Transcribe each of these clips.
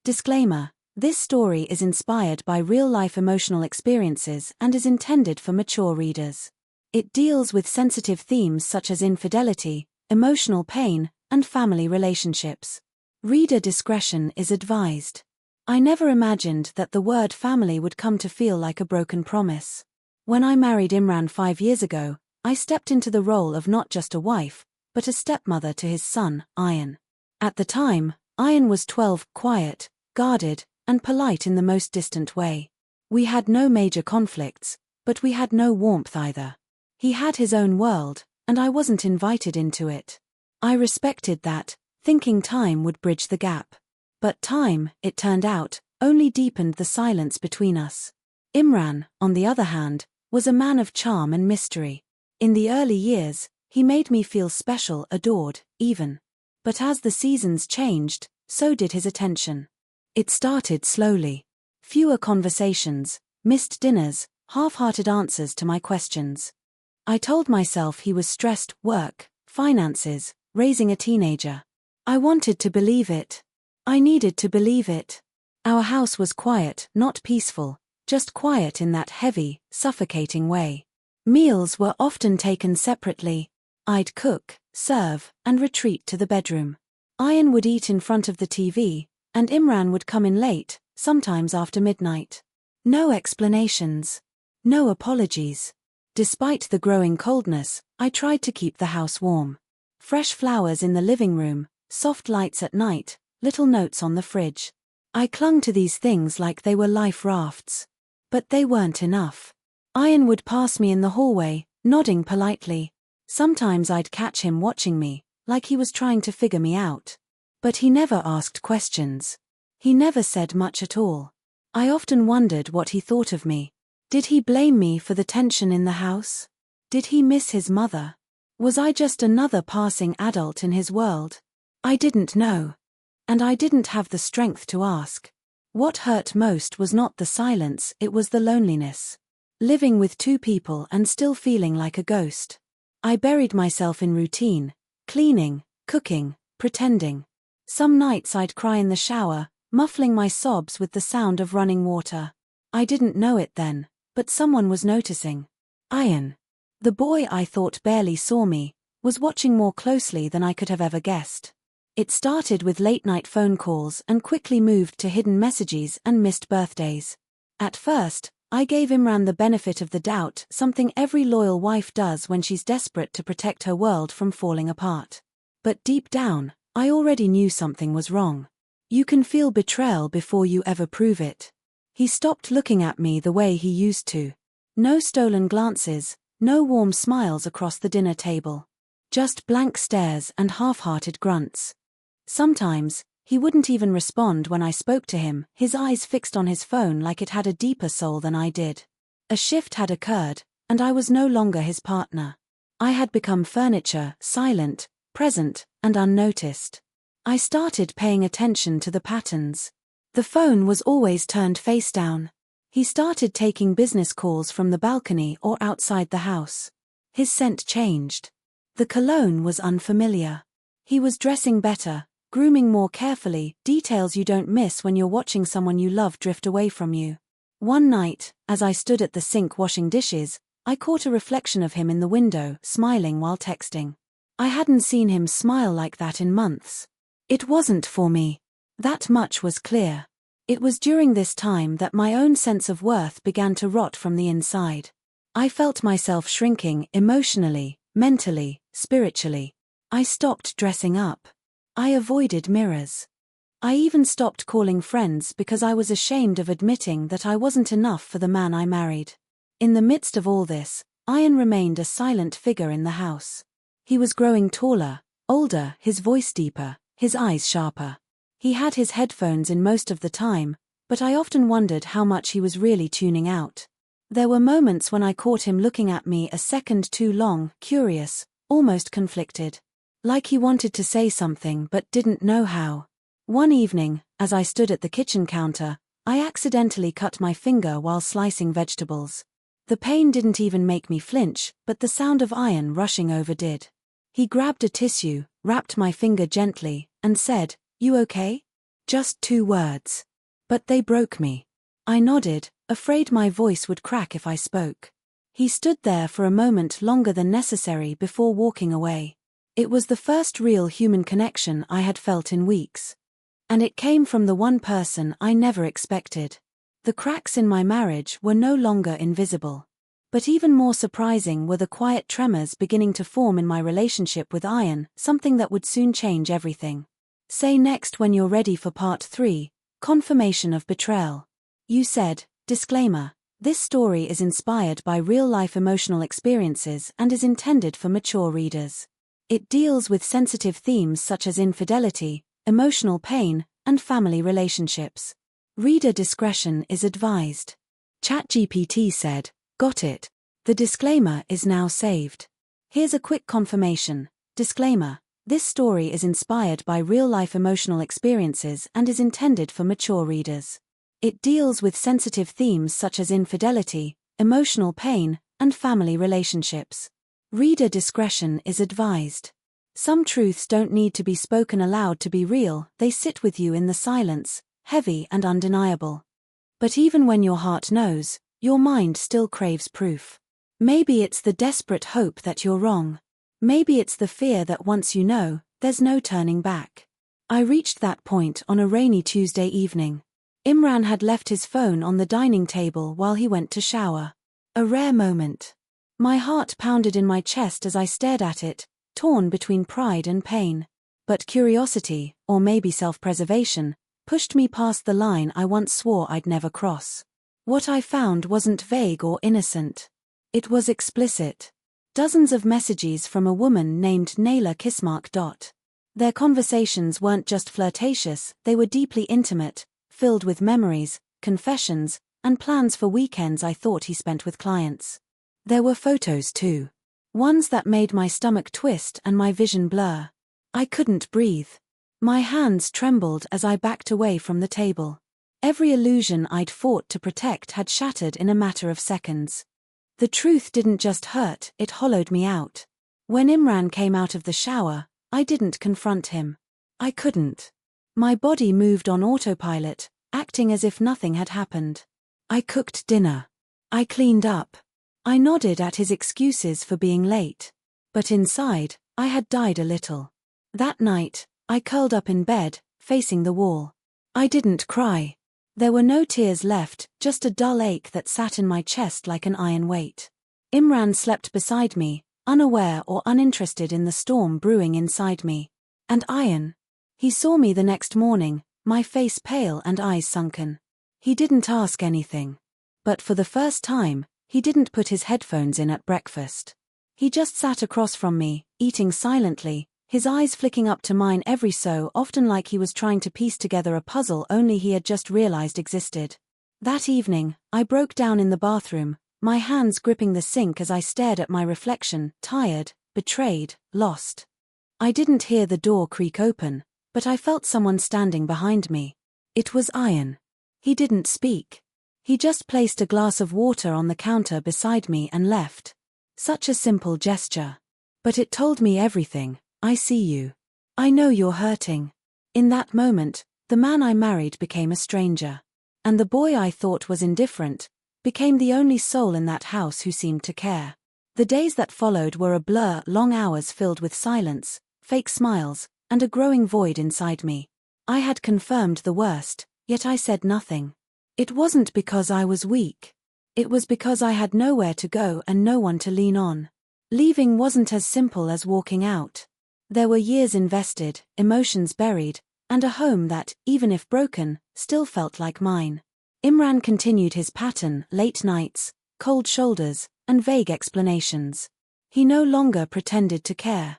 Disclaimer: this story is inspired by real-life emotional experiences and is intended for mature readers. It deals with sensitive themes such as infidelity, emotional pain, and family relationships. Reader discretion is advised. I never imagined that the word family would come to feel like a broken promise. When I married Imran 5 years ago, I stepped into the role of not just a wife, but a stepmother to his son, Ayan. At the time, Ayan was 12, quiet, guarded, and polite in the most distant way. We had no major conflicts, but we had no warmth either. He had his own world, and I wasn't invited into it. I respected that, thinking time would bridge the gap. But time, it turned out, only deepened the silence between us. Imran, on the other hand, was a man of charm and mystery. In the early years, he made me feel special, adored, even. But as the seasons changed, so did his attention. It started slowly. Fewer conversations, missed dinners, half-hearted answers to my questions. I told myself he was stressed, work, finances, raising a teenager. I wanted to believe it. I needed to believe it. Our house was quiet, not peaceful, just quiet in that heavy, suffocating way. Meals were often taken separately. I'd cook, serve, and retreat to the bedroom. Ayan would eat in front of the TV, and Imran would come in late, sometimes after midnight. No explanations. No apologies. Despite the growing coldness, I tried to keep the house warm. Fresh flowers in the living room, soft lights at night, little notes on the fridge. I clung to these things like they were life rafts. But they weren't enough. Ayan would pass me in the hallway, nodding politely. Sometimes I'd catch him watching me, like he was trying to figure me out. But he never asked questions. He never said much at all. I often wondered what he thought of me. Did he blame me for the tension in the house? Did he miss his mother? Was I just another passing adult in his world? I didn't know. And I didn't have the strength to ask. What hurt most was not the silence, it was the loneliness. Living with 2 people and still feeling like a ghost. I buried myself in routine, cleaning, cooking, pretending. Some nights I'd cry in the shower, muffling my sobs with the sound of running water. I didn't know it then, but someone was noticing. Ayan, the boy I thought barely saw me, was watching more closely than I could have ever guessed. It started with late-night phone calls and quickly moved to hidden messages and missed birthdays. At first, I gave Imran the benefit of the doubt, something every loyal wife does when she's desperate to protect her world from falling apart. But deep down, I already knew something was wrong. You can feel betrayal before you ever prove it. He stopped looking at me the way he used to. No stolen glances, no warm smiles across the dinner table. Just blank stares and half-hearted grunts. Sometimes, he wouldn't even respond when I spoke to him, his eyes fixed on his phone like it had a deeper soul than I did. A shift had occurred, and I was no longer his partner. I had become furniture, silent, present, and unnoticed. I started paying attention to the patterns. The phone was always turned face down. He started taking business calls from the balcony or outside the house. His scent changed. The cologne was unfamiliar. He was dressing better, grooming more carefully, details you don't miss when you're watching someone you love drift away from you. One night, as I stood at the sink washing dishes, I caught a reflection of him in the window, smiling while texting. I hadn't seen him smile like that in months. It wasn't for me. That much was clear. It was during this time that my own sense of worth began to rot from the inside. I felt myself shrinking emotionally, mentally, spiritually. I stopped dressing up. I avoided mirrors. I even stopped calling friends because I was ashamed of admitting that I wasn't enough for the man I married. In the midst of all this, Ayan remained a silent figure in the house. He was growing taller, older, his voice deeper, his eyes sharper. He had his headphones in most of the time, but I often wondered how much he was really tuning out. There were moments when I caught him looking at me a second too long, curious, almost conflicted. Like he wanted to say something but didn't know how. One evening, as I stood at the kitchen counter, I accidentally cut my finger while slicing vegetables. The pain didn't even make me flinch, but the sound of Ayan rushing over did. He grabbed a tissue, wrapped my finger gently, and said, "You okay?" Just 2 words. But they broke me. I nodded, afraid my voice would crack if I spoke. He stood there for a moment longer than necessary before walking away. It was the first real human connection I had felt in weeks. And it came from the one person I never expected. The cracks in my marriage were no longer invisible. But even more surprising were the quiet tremors beginning to form in my relationship with Ian, something that would soon change everything. Say next when you're ready for part 3, Confirmation of Betrayal. You said, disclaimer, this story is inspired by real-life emotional experiences and is intended for mature readers. It deals with sensitive themes such as infidelity, emotional pain, and family relationships. Reader discretion is advised. ChatGPT said, got it. The disclaimer is now saved. Here's a quick confirmation. Disclaimer. This story is inspired by real-life emotional experiences and is intended for mature readers. It deals with sensitive themes such as infidelity, emotional pain, and family relationships. Reader discretion is advised. Some truths don't need to be spoken aloud to be real, they sit with you in the silence, heavy and undeniable. But even when your heart knows, your mind still craves proof. Maybe it's the desperate hope that you're wrong. Maybe it's the fear that once you know, there's no turning back. I reached that point on a rainy Tuesday evening. Imran had left his phone on the dining table while he went to shower. A rare moment. My heart pounded in my chest as I stared at it, torn between pride and pain. But curiosity, or maybe self-preservation, pushed me past the line I once swore I'd never cross. What I found wasn't vague or innocent. It was explicit. Dozens of messages from a woman named Naila Kismark. Their conversations weren't just flirtatious, they were deeply intimate, filled with memories, confessions, and plans for weekends I thought he spent with clients. There were photos too. Ones that made my stomach twist and my vision blur. I couldn't breathe. My hands trembled as I backed away from the table. Every illusion I'd fought to protect had shattered in a matter of seconds. The truth didn't just hurt, it hollowed me out. When Imran came out of the shower, I didn't confront him. I couldn't. My body moved on autopilot, acting as if nothing had happened. I cooked dinner. I cleaned up. I nodded at his excuses for being late. But inside, I had died a little. That night, I curled up in bed, facing the wall. I didn't cry. There were no tears left, just a dull ache that sat in my chest like an iron weight. Imran slept beside me, unaware or uninterested in the storm brewing inside me. And Ian? He saw me the next morning, my face pale and eyes sunken. He didn't ask anything. But for the first time, he didn't put his headphones in at breakfast. He just sat across from me, eating silently, his eyes flicking up to mine every so often like he was trying to piece together a puzzle only he had just realized existed. That evening, I broke down in the bathroom, my hands gripping the sink as I stared at my reflection, tired, betrayed, lost. I didn't hear the door creak open, but I felt someone standing behind me. It was Ian. He didn't speak. He just placed a glass of water on the counter beside me and left. Such a simple gesture. But it told me everything. I see you. I know you're hurting. In that moment, the man I married became a stranger. And the boy I thought was indifferent became the only soul in that house who seemed to care. The days that followed were a blur, long hours filled with silence, fake smiles, and a growing void inside me. I had confirmed the worst, yet I said nothing. It wasn't because I was weak. It was because I had nowhere to go and no one to lean on. Leaving wasn't as simple as walking out. There were years invested, emotions buried, and a home that, even if broken, still felt like mine. Imran continued his pattern, late nights, cold shoulders, and vague explanations. He no longer pretended to care.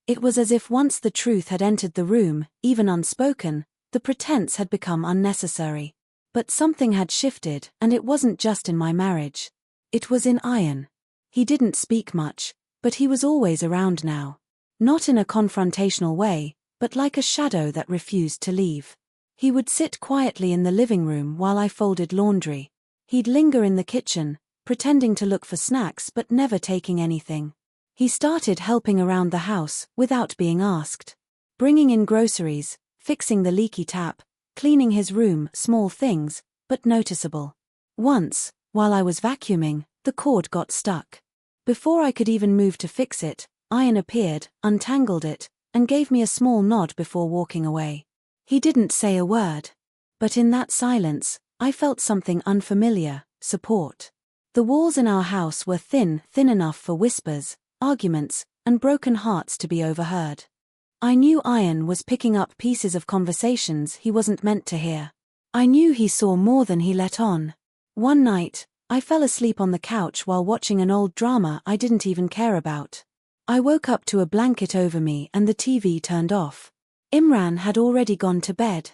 It was as if once the truth had entered the room, even unspoken, the pretense had become unnecessary. But something had shifted, and it wasn't just in my marriage. It was in Ian. He didn't speak much, but he was always around now. Not in a confrontational way, but like a shadow that refused to leave. He would sit quietly in the living room while I folded laundry. He'd linger in the kitchen, pretending to look for snacks but never taking anything. He started helping around the house, without being asked. Bringing in groceries, fixing the leaky tap, cleaning his room, small things, but noticeable. Once, while I was vacuuming, the cord got stuck. Before I could even move to fix it, Ian appeared, untangled it, and gave me a small nod before walking away. He didn't say a word. But in that silence, I felt something unfamiliar: support. The walls in our house were thin enough for whispers, arguments, and broken hearts to be overheard. I knew Ian was picking up pieces of conversations he wasn't meant to hear. I knew he saw more than he let on. One night, I fell asleep on the couch while watching an old drama I didn't even care about. I woke up to a blanket over me and the TV turned off. Imran had already gone to bed.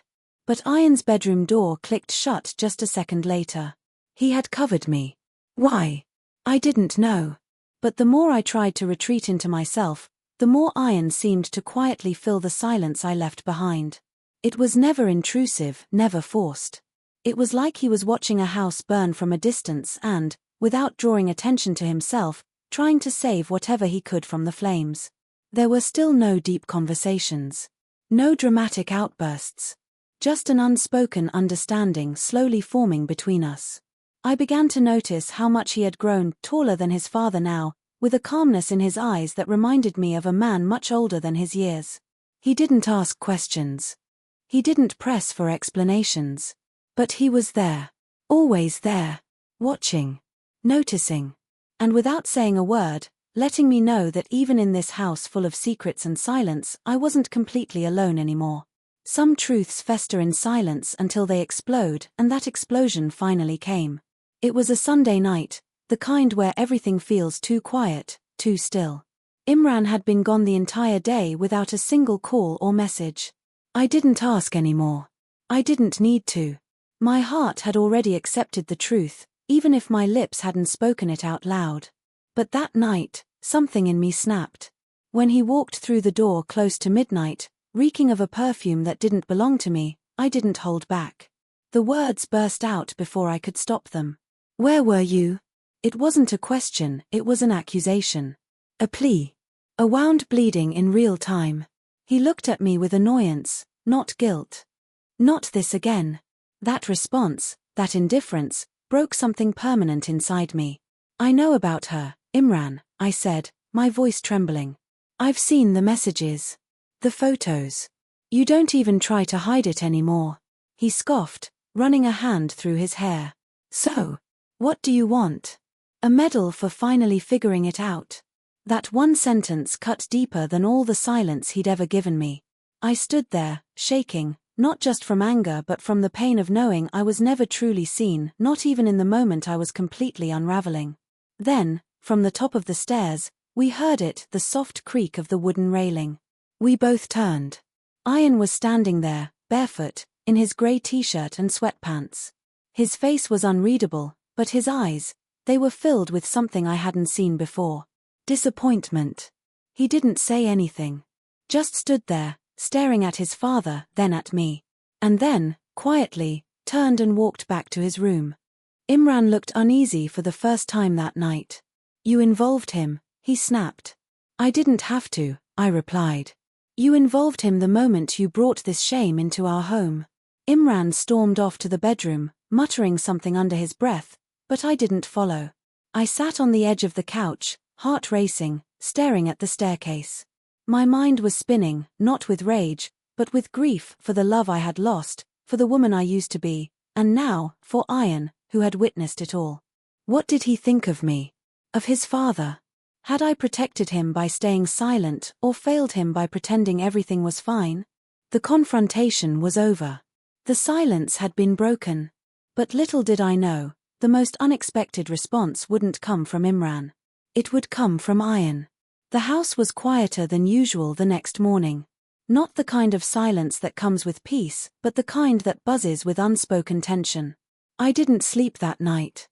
But Ian's bedroom door clicked shut just a second later. He had covered me. Why? I didn't know. But the more I tried to retreat into myself, the more Ian seemed to quietly fill the silence I left behind. It was never intrusive, never forced. It was like he was watching a house burn from a distance and, without drawing attention to himself, trying to save whatever he could from the flames. There were still no deep conversations. No dramatic outbursts. Just an unspoken understanding slowly forming between us. I began to notice how much he had grown, taller than his father now, with a calmness in his eyes that reminded me of a man much older than his years. He didn't ask questions. He didn't press for explanations. But he was there. Always there. Watching. Noticing. And without saying a word, letting me know that even in this house full of secrets and silence, I wasn't completely alone anymore. Some truths fester in silence until they explode, and that explosion finally came. It was a Sunday night, the kind where everything feels too quiet, too still. Imran had been gone the entire day without a single call or message. I didn't ask anymore. I didn't need to. My heart had already accepted the truth, even if my lips hadn't spoken it out loud. But that night, something in me snapped. When he walked through the door close to midnight, reeking of a perfume that didn't belong to me, I didn't hold back. The words burst out before I could stop them. Where were you? It wasn't a question, it was an accusation. A plea. A wound bleeding in real time. He looked at me with annoyance, not guilt. Not this again. That response, that indifference, broke something permanent inside me. I know about her, Imran, I said, my voice trembling. I've seen the messages. The photos. You don't even try to hide it anymore. He scoffed, running a hand through his hair. So, what do you want? A medal for finally figuring it out. That one sentence cut deeper than all the silence he'd ever given me. I stood there, shaking, not just from anger but from the pain of knowing I was never truly seen, not even in the moment I was completely unraveling. Then, from the top of the stairs, we heard it, the soft creak of the wooden railing. We both turned. Ian was standing there, barefoot, in his grey t-shirt and sweatpants. His face was unreadable, but his eyes, they were filled with something I hadn't seen before. Disappointment. He didn't say anything. Just stood there, staring at his father, then at me. And then, quietly, turned and walked back to his room. Imran looked uneasy for the first time that night. You involved him, he snapped. I didn't have to, I replied. You involved him the moment you brought this shame into our home. Imran stormed off to the bedroom, muttering something under his breath, but I didn't follow. I sat on the edge of the couch, heart racing, staring at the staircase. My mind was spinning, not with rage, but with grief for the love I had lost, for the woman I used to be, and now, for Ian, who had witnessed it all. What did he think of me? Of his father? Had I protected him by staying silent or failed him by pretending everything was fine? The confrontation was over. The silence had been broken. But little did I know, the most unexpected response wouldn't come from Imran. It would come from Ian. The house was quieter than usual the next morning. Not the kind of silence that comes with peace, but the kind that buzzes with unspoken tension. I didn't sleep that night.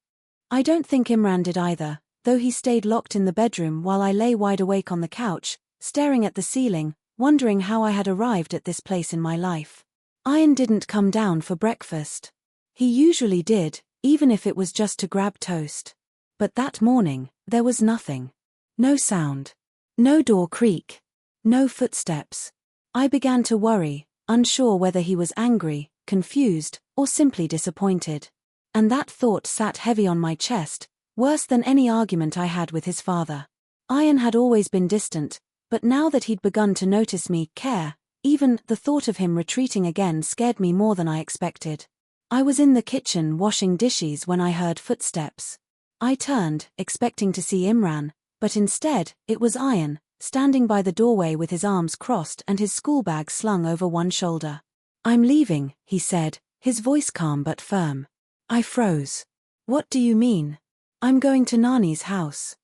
I don't think Imran did either, though he stayed locked in the bedroom while I lay wide awake on the couch, staring at the ceiling, wondering how I had arrived at this place in my life. Ian didn't come down for breakfast. He usually did, even if it was just to grab toast. But that morning, there was nothing. No sound. No door creak. No footsteps. I began to worry, unsure whether he was angry, confused, or simply disappointed. And that thought sat heavy on my chest, worse than any argument I had with his father. Ayan had always been distant, but now that he'd begun to notice me, care, even the thought of him retreating again scared me more than I expected. I was in the kitchen washing dishes when I heard footsteps. I turned, expecting to see Imran, but instead, it was Ayan, standing by the doorway with his arms crossed and his schoolbag slung over one shoulder. "I'm leaving," he said, his voice calm but firm. I froze. "What do you mean?" "I'm going to Nani's house.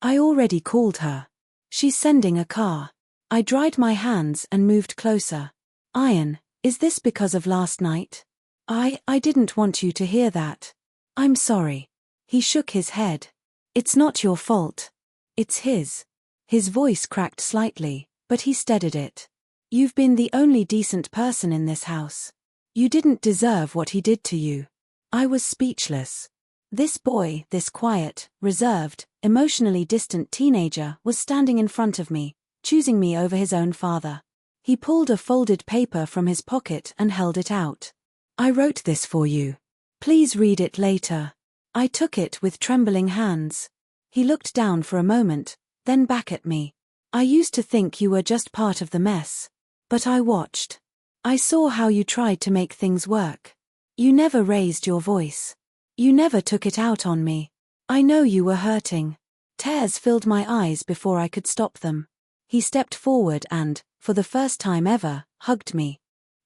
I already called her. She's sending a car." I dried my hands and moved closer. "Ayan, is this because of last night?" I didn't want you to hear that. I'm sorry." He shook his head. "It's not your fault. It's his." His voice cracked slightly, but he steadied it. "You've been the only decent person in this house. You didn't deserve what he did to you." I was speechless. This boy, this quiet, reserved, emotionally distant teenager, was standing in front of me, choosing me over his own father. He pulled a folded paper from his pocket and held it out. "I wrote this for you. Please read it later." I took it with trembling hands. He looked down for a moment, then back at me. "I used to think you were just part of the mess. But I watched. I saw how you tried to make things work. You never raised your voice. You never took it out on me. I know you were hurting." Tears filled my eyes before I could stop them. He stepped forward and, for the first time ever, hugged me.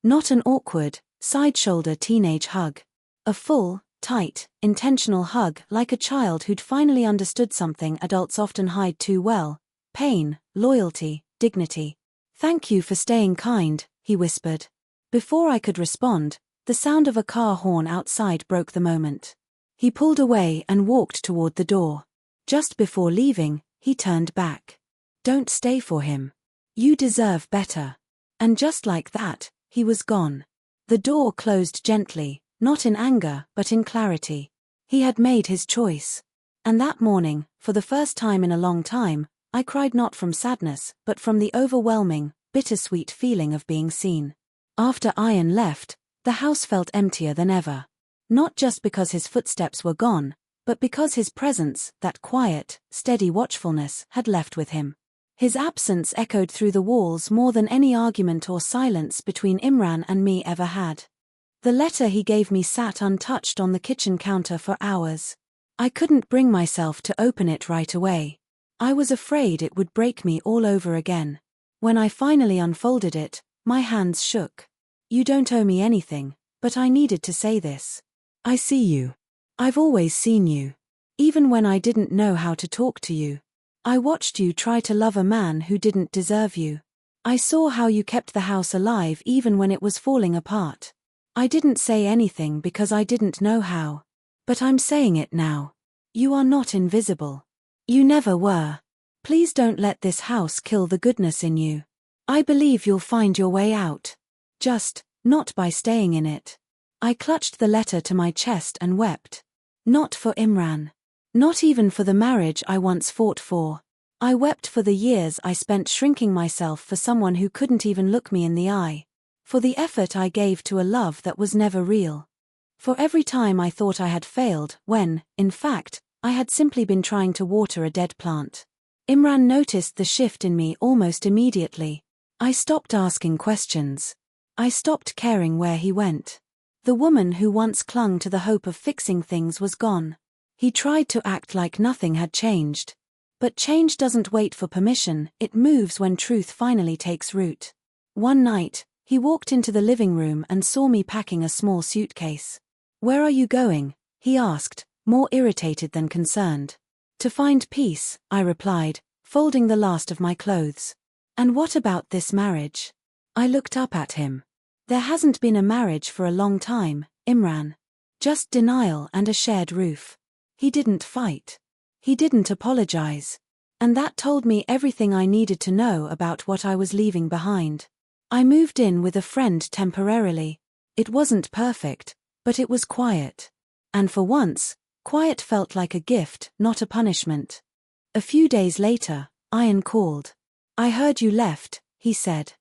Not an awkward, side-shoulder teenage hug. A full, tight, intentional hug like a child who'd finally understood something adults often hide too well: pain, loyalty, dignity. "Thank you for staying kind," he whispered. Before I could respond, the sound of a car horn outside broke the moment. He pulled away and walked toward the door. Just before leaving, he turned back. "Don't stay for him. You deserve better." And just like that, he was gone. The door closed gently, not in anger, but in clarity. He had made his choice. And that morning, for the first time in a long time, I cried not from sadness, but from the overwhelming, bittersweet feeling of being seen. After Ayan left, the house felt emptier than ever. Not just because his footsteps were gone, but because his presence, that quiet, steady watchfulness, had left with him. His absence echoed through the walls more than any argument or silence between Imran and me ever had. The letter he gave me sat untouched on the kitchen counter for hours. I couldn't bring myself to open it right away. I was afraid it would break me all over again. When I finally unfolded it, my hands shook. "You don't owe me anything, but I needed to say this. I see you. I've always seen you. Even when I didn't know how to talk to you. I watched you try to love a man who didn't deserve you. I saw how you kept the house alive even when it was falling apart. I didn't say anything because I didn't know how. But I'm saying it now. You are not invisible. You never were. Please don't let this house kill the goodness in you. I believe you'll find your way out. Just, not by staying in it." I clutched the letter to my chest and wept. Not for Imran. Not even for the marriage I once fought for. I wept for the years I spent shrinking myself for someone who couldn't even look me in the eye. For the effort I gave to a love that was never real. For every time I thought I had failed, when, in fact, I had simply been trying to water a dead plant. Imran noticed the shift in me almost immediately. I stopped asking questions. I stopped caring where he went. The woman who once clung to the hope of fixing things was gone. He tried to act like nothing had changed. But change doesn't wait for permission, it moves when truth finally takes root. One night, he walked into the living room and saw me packing a small suitcase. "Where are you going?" he asked, more irritated than concerned. "To find peace," I replied, folding the last of my clothes. "And what about this marriage?" I looked up at him. "There hasn't been a marriage for a long time, Imran. Just denial and a shared roof." He didn't fight. He didn't apologize. And that told me everything I needed to know about what I was leaving behind. I moved in with a friend temporarily. It wasn't perfect, but it was quiet. And for once, quiet felt like a gift, not a punishment. A few days later, Ayan called. "I heard you left," he said.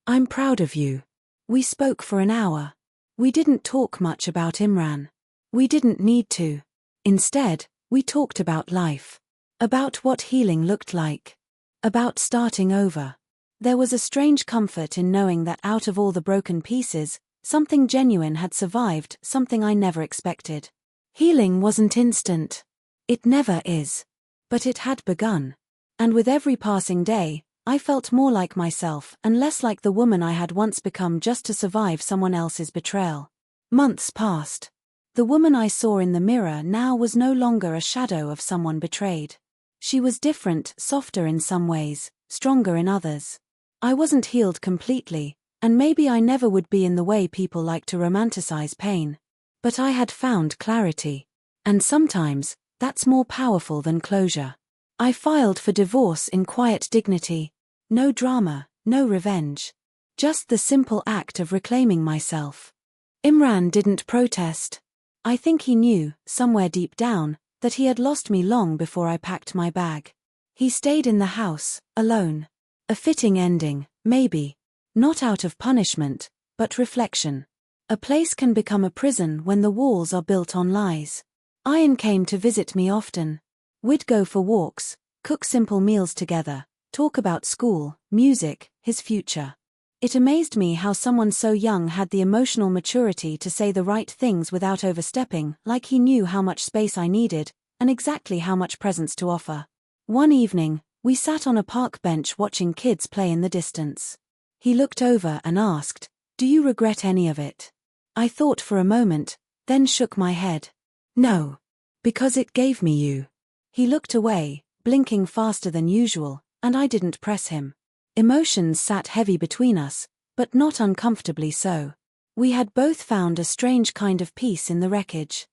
"I'm proud of you." We spoke for an hour. We didn't talk much about Imran. We didn't need to. Instead, we talked about life. About what healing looked like. About starting over. There was a strange comfort in knowing that out of all the broken pieces, something genuine had survived, something I never expected. Healing wasn't instant. It never is. But it had begun. And with every passing day, I felt more like myself and less like the woman I had once become just to survive someone else's betrayal. Months passed. The woman I saw in the mirror now was no longer a shadow of someone betrayed. She was different, softer in some ways, stronger in others. I wasn't healed completely, and maybe I never would be in the way people like to romanticize pain. But I had found clarity. And sometimes, that's more powerful than closure. I filed for divorce in quiet dignity. No drama, no revenge. Just the simple act of reclaiming myself. Imran didn't protest. I think he knew, somewhere deep down, that he had lost me long before I packed my bag. He stayed in the house, alone. A fitting ending, maybe. Not out of punishment, but reflection. A place can become a prison when the walls are built on lies. Ayan came to visit me often. We'd go for walks, cook simple meals together, talk about school, music, his future. It amazed me how someone so young had the emotional maturity to say the right things without overstepping, like he knew how much space I needed, and exactly how much presence to offer. One evening, we sat on a park bench watching kids play in the distance. He looked over and asked, "Do you regret any of it?" I thought for a moment, then shook my head. "No. Because it gave me you." He looked away, blinking faster than usual, and I didn't press him. Emotions sat heavy between us, but not uncomfortably so. We had both found a strange kind of peace in the wreckage.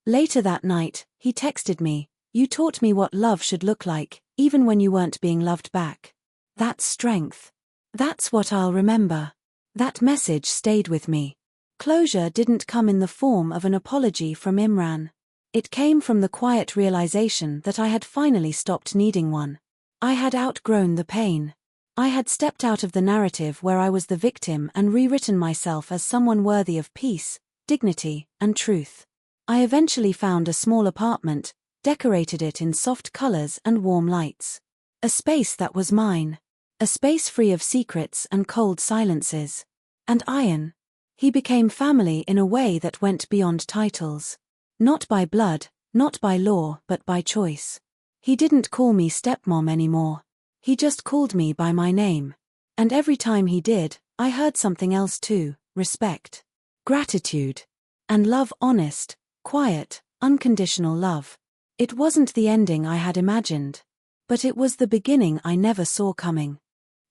Later that night, he texted me, "You taught me what love should look like, even when you weren't being loved back." That's strength. That's what I'll remember. That message stayed with me. Closure didn't come in the form of an apology from Imran. It came from the quiet realization that I had finally stopped needing one. I had outgrown the pain. I had stepped out of the narrative where I was the victim and rewritten myself as someone worthy of peace, dignity, and truth. I eventually found a small apartment, decorated it in soft colors and warm lights. A space that was mine. A space free of secrets and cold silences. And Ayan. He became family in a way that went beyond titles. Not by blood, not by law, but by choice. He didn't call me stepmom anymore. He just called me by my name. And every time he did, I heard something else too: respect, gratitude, and love, honest, quiet, unconditional love. It wasn't the ending I had imagined. But it was the beginning I never saw coming.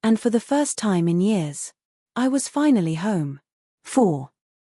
And for the first time in years, I was finally home. 4.